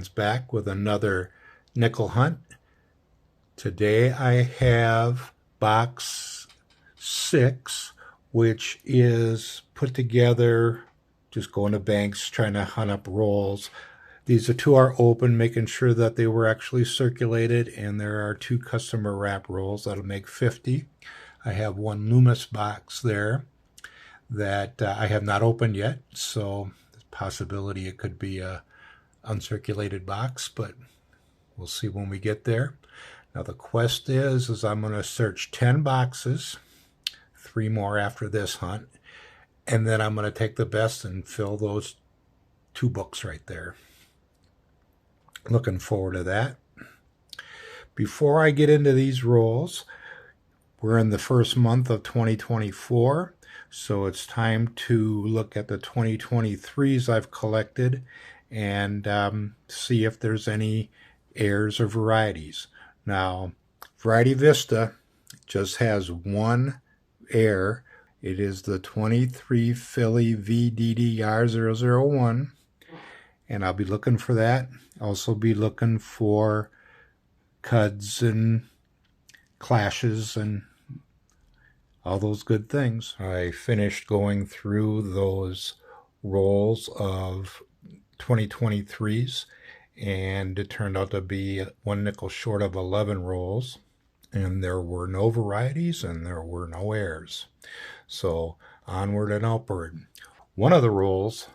hands back with another nickel hunt. Today I have box 6, which is put together, just going to banks, trying to hunt up rolls. These 2 are open, making sure that they were actually circulated, and there are 2 customer wrap rolls. That'll make 50. I have 1 Loomis box there that I have not opened yet, so there's a possibility it could be a uncirculated box, but we'll see when we get there. Now the quest is I'm going to search 10 boxes, 3 more after this hunt, and then I'm going to take the best and fill those 2 books right there. Looking forward to that. Before I get into these rolls, we're in the first month of 2024, so it's time to look at the 2023s I've collected and see if there's any heirs or varieties. Now, Variety Vista just has 1 heir. It is the 23 Philly VDDR001, and I'll be looking for that. Also be looking for cuds and clashes and all those good things. I finished going through those rolls of 2023s, and it turned out to be 1 nickel short of 11 rolls, and there were no varieties and there were no heirs. So onward and upward. One of the rolls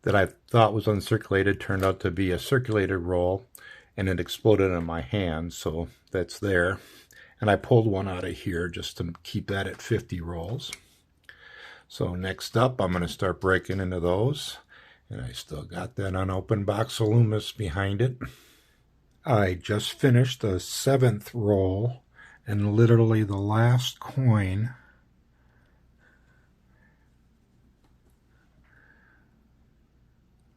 that I thought was uncirculated turned out to be a circulated roll, and it exploded in my hand, so that's there. And I pulled one out of here just to keep that at 50 rolls. So next up, I'm going to start breaking into those. And I still got that unopened box of Loomis behind it. I just finished the 7th roll, and literally the last coin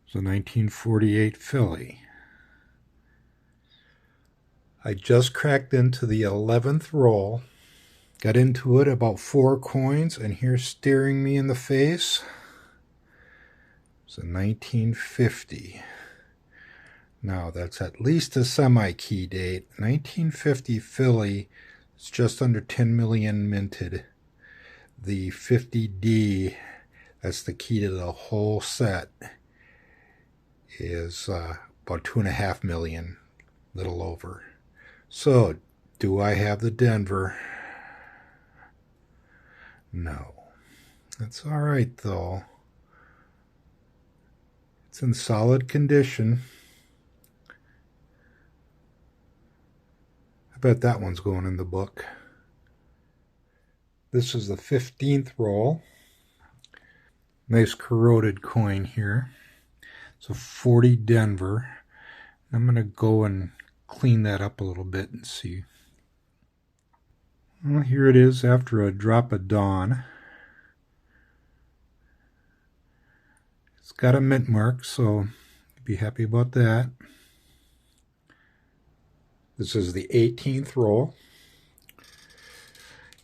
is a 1948 Philly. I just cracked into the 11th roll, got into it about 4 coins, and here's staring me in the face. It's a 1950. Now, that's at least a semi-key date. 1950 Philly is just under 10 million minted. The 50D, that's the key to the whole set, is about 2.5 million, little over. So, do I have the Denver? No. That's all right, though. It's in solid condition. I bet that one's going in the book. This is the 15th roll. Nice corroded coin here. It's a 40 Denver. I'm going to go and clean that up a little bit and see. Well, here it is after a drop of dawn. It's got a mint mark, so be happy about that. This is the 18th roll,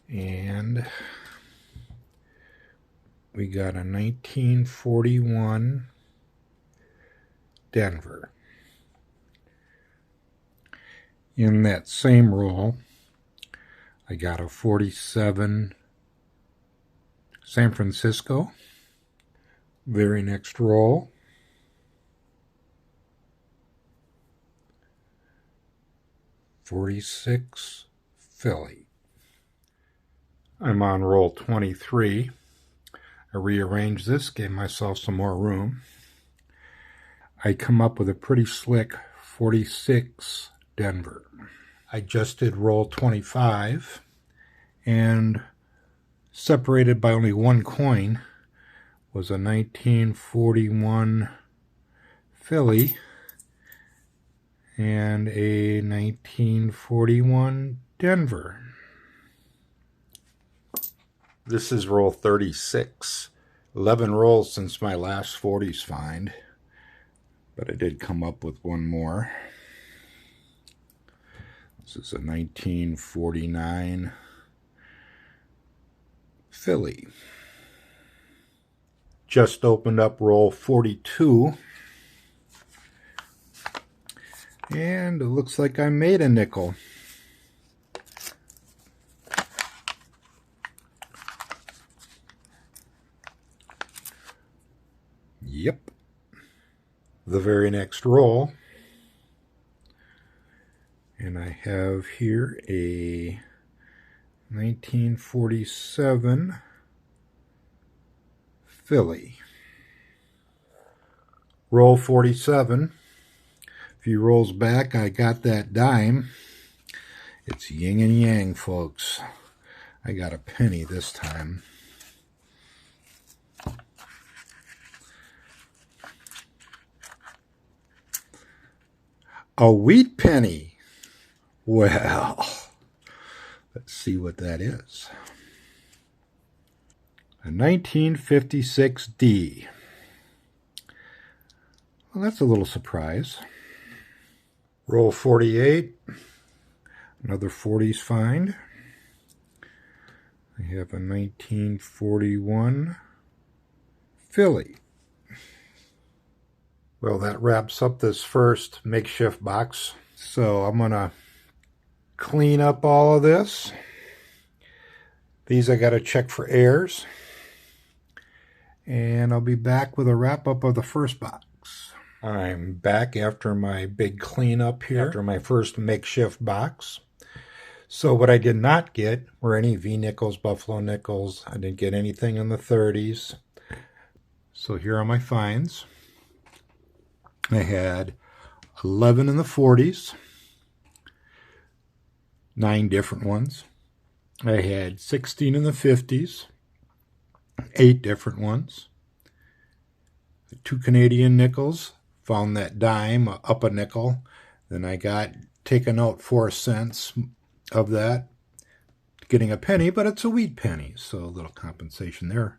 and we got a 1941 Denver. In that same roll, I got a 47 San Francisco. Very next roll, .46 Philly. I'm on roll 23. I rearranged this, gave myself some more room. I come up with a pretty slick 46 Denver. I just did roll 25, and separated by only 1 coin was a 1941 Philly and a 1941 Denver. This is roll 36. 11 rolls since my last 40s find, but I did come up with one more. This is a 1949 Philly. Just opened up roll 42, And it looks like I made a nickel. Yep. The very next roll, and I have here a 1947 Philly. Roll 47. A few rolls back, I got that dime. It's yin and yang, folks. I got a penny this time. A wheat penny. Well, let's see what that is. A 1956 D. Well, that's a little surprise. Roll 48. Another 40s find. I have a 1941 Philly. Well, that wraps up this first makeshift box. So I'm going to clean up all of this. These I got to check for errors. And I'll be back with a wrap up of the first box. I'm back after my big cleanup here, after my first makeshift box. So what I did not get were any V-nickels, Buffalo nickels. I didn't get anything in the 30s. So here are my finds. I had 11 in the 40s, 9 different ones. I had 16 in the 50s, 8 different ones. 2 Canadian nickels, found that dime, up a nickel. Then I got taken out 4 cents of that, getting a penny, but it's a wheat penny, so a little compensation there.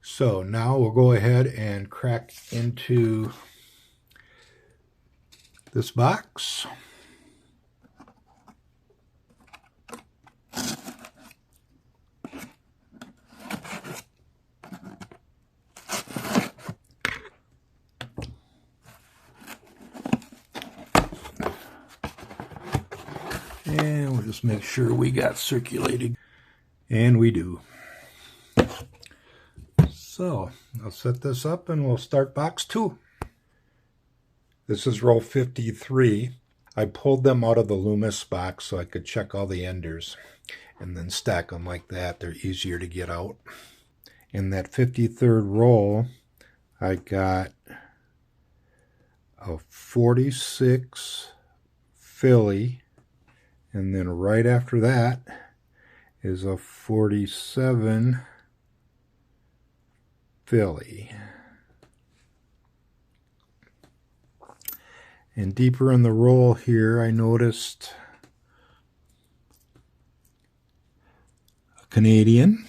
So now we'll go ahead and crack into this box. And we'll just make sure we got circulating. And we do. So I'll set this up and we'll start box 2. This is roll 53. I pulled them out of the Loomis box so I could check all the enders and then stack them like that. They're easier to get out. In that 53rd roll, I got a 46 Philly, and then right after that is a 47 Philly. And deeper in the roll here, I noticed a Canadian.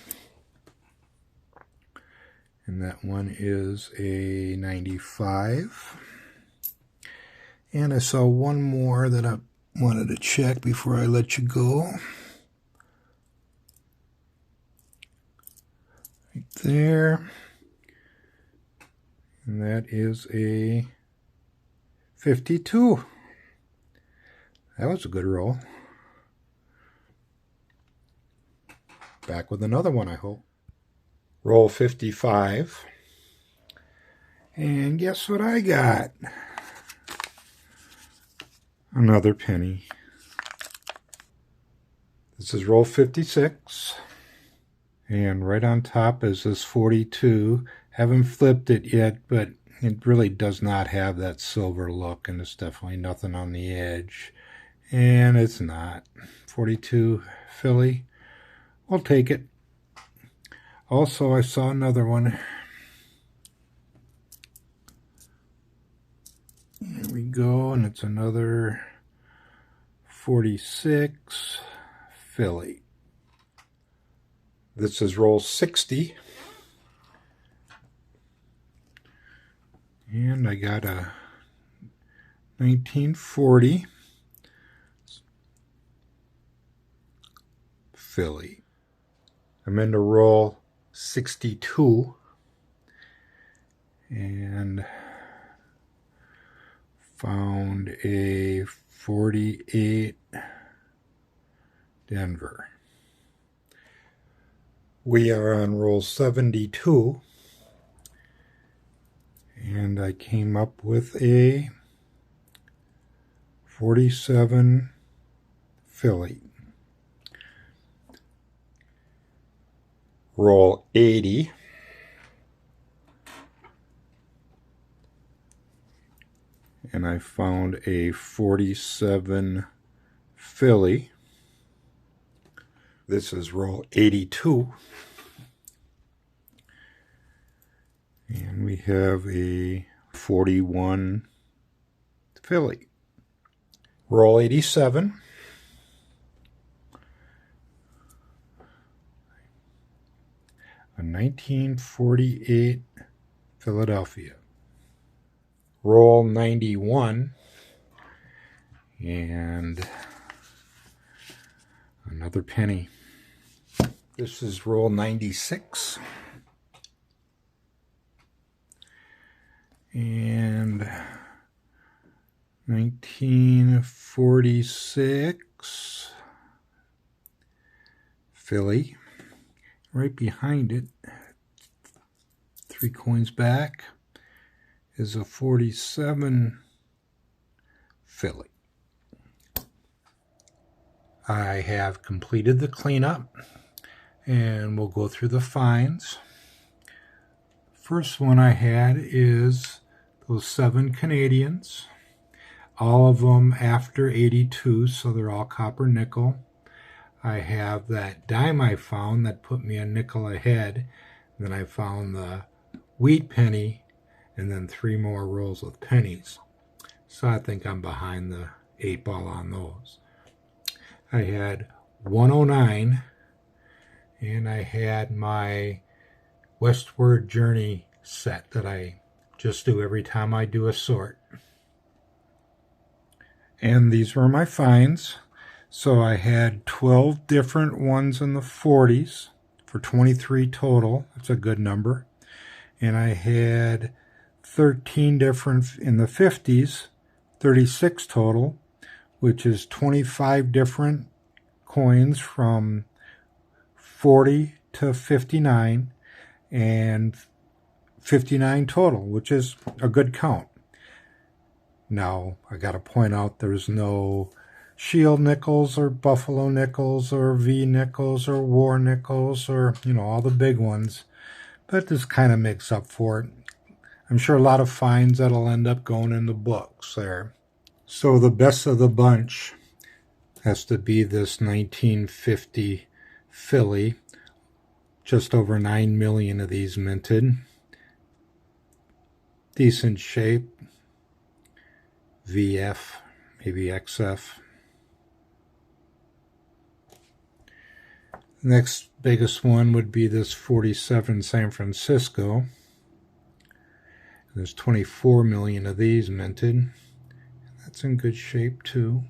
And that one is a 95. And I saw one more that I wanted to check before I let you go. Right there. And that is a 52. That was a good roll. Back with another one, I hope. Roll 55. And guess what I got? Another penny. This is roll 56. And right on top is this 42. Haven't flipped it yet, but it really does not have that silver look, and it's definitely nothing on the edge. And it's not. 42 Philly. We'll take it. Also, I saw another one. There we go, and it's another 46 Philly. This is roll 60. And I got a 1940 Philly. I'm into roll 62. And found a 48 Denver. We are on roll 72, and I came up with a 47 Philly. Roll 80. And I found a 47 Philly. This is roll 82. And we have a 41 Philly. Roll 87. A 1948 Philadelphia. Roll 91. And another penny. This is roll 96. And 1946 Philly. Right behind it, 3 coins back, is a 47 Philly. I have completed the cleanup, and we'll go through the finds. First one I had is those 7 Canadians, all of them after 82, so they're all copper nickel. I have that dime I found that put me a nickel ahead. Then I found the wheat penny, and then 3 more rolls with pennies. So I think I'm behind the 8 ball on those. I had 109, and I had my Westward Journey set that I just do every time I do a sort. And these were my finds. So I had 12 different ones in the 40s for 23 total. That's a good number. And I had 13 different in the 50s, 36 total, which is 25 different coins from 40 to 59, and 59 total, which is a good count. Now, I got to point out there's no shield nickels or buffalo nickels or V nickels or war nickels or, all the big ones. But this kind of makes up for it. I'm sure a lot of finds that'll end up going in the books there. So the best of the bunch has to be this 1950 Philly. Just over 9 million of these minted. Decent shape. VF, maybe XF. Next biggest one would be this 47 San Francisco. There's 24 million of these minted. That's in good shape too.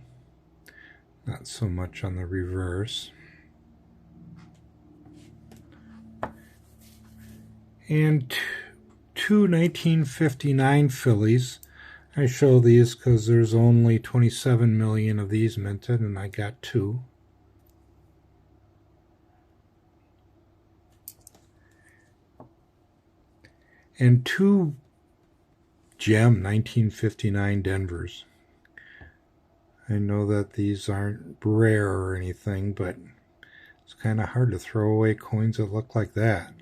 Not so much on the reverse. And two 1959 Phillies. I show these because there's only 27 million of these minted, and I got 2. And 2 gem 1959 Denvers. I know that these aren't rare or anything, but it's kind of hard to throw away coins that look like that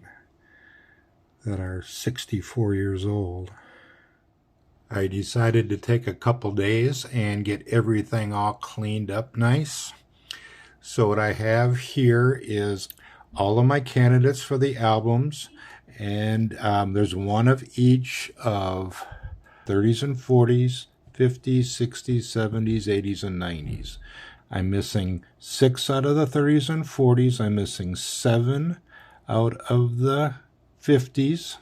are 64 years old. I decided to take a couple days and get everything all cleaned up nice. So what I have here is all of my candidates for the albums, and there's one of each of 30s and 40s, 50s, 60s, 70s, 80s, and 90s. I'm missing 6 out of the 30s and 40s. I'm missing 7 out of the 50s.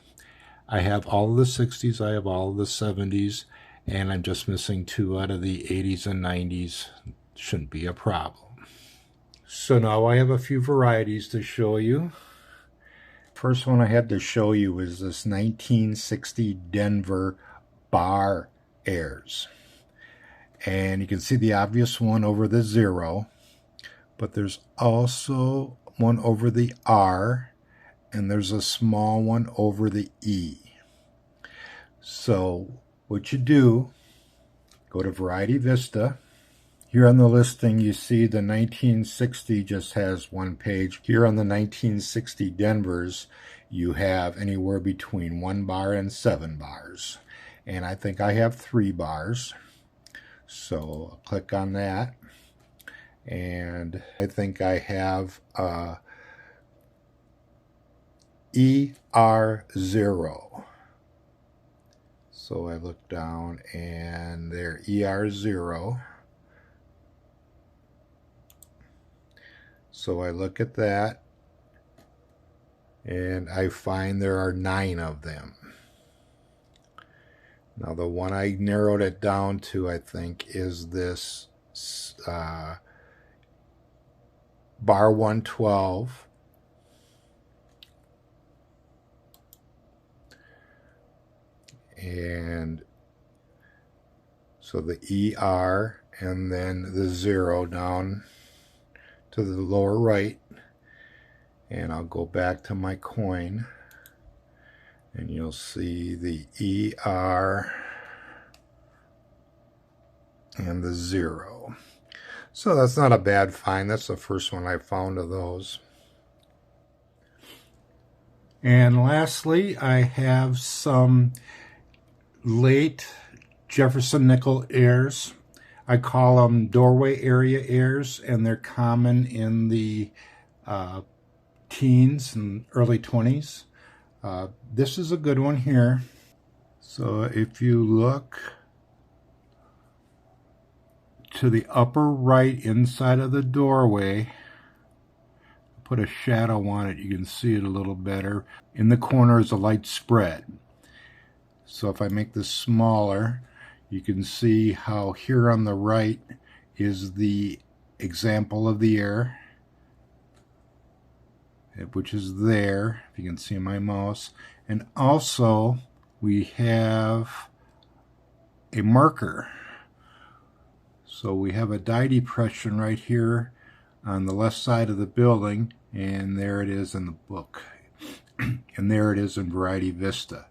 I have all of the 60s. I have all of the 70s. And I'm just missing 2 out of the 80s and 90s. Shouldn't be a problem. So now I have a few varieties to show you. First one I had to show you is this 1960 Denver Bar Airs. And you can see the obvious one over the 0, but there's also one over the R, and there's a small one over the E. So what you do, go to Variety Vista. Here on the listing, you see the 1960 just has one page. Here on the 1960 Denvers, you have anywhere between 1 bar and 7 bars. And I think I have 3 bars. So I'll click on that. And I think I have ER0. So I look down and there, ER0. So I look at that and I find there are 9 of them. Now the one I narrowed it down to, I think, is this bar 112. And so the ER and then the 0 down to the lower right. And I'll go back to my coin and you'll see the ER and the 0. So that's not a bad find. That's the first one I found of those. And lastly, I have some late Jefferson nickel airs. I call them doorway area airs, and they're common in the teens and early 20s. This is a good one here. So if you look to the upper right inside of the doorway, put a shadow on it, you can see it a little better. In the corner is a light spread. So if I make this smaller, you can see how here on the right is the example of the air, which is there, if you can see my mouse. And also we have a marker. So we have a dye depression right here on the left side of the building, and there it is in the book. And there it is in Variety Vista.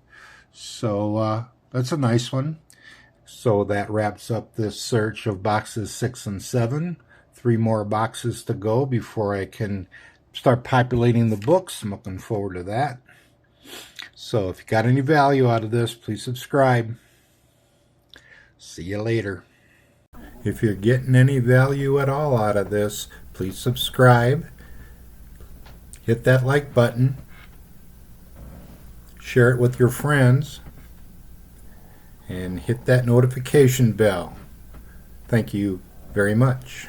So that's a nice one. So that wraps up this search of boxes 6 and 7. 3 more boxes to go before I can start populating the books. I'm looking forward to that. So if you got any value out of this, please subscribe. See you later. If you're getting any value at all out of this, please subscribe. Hit that like button. Share it with your friends. And hit that notification bell. Thank you very much.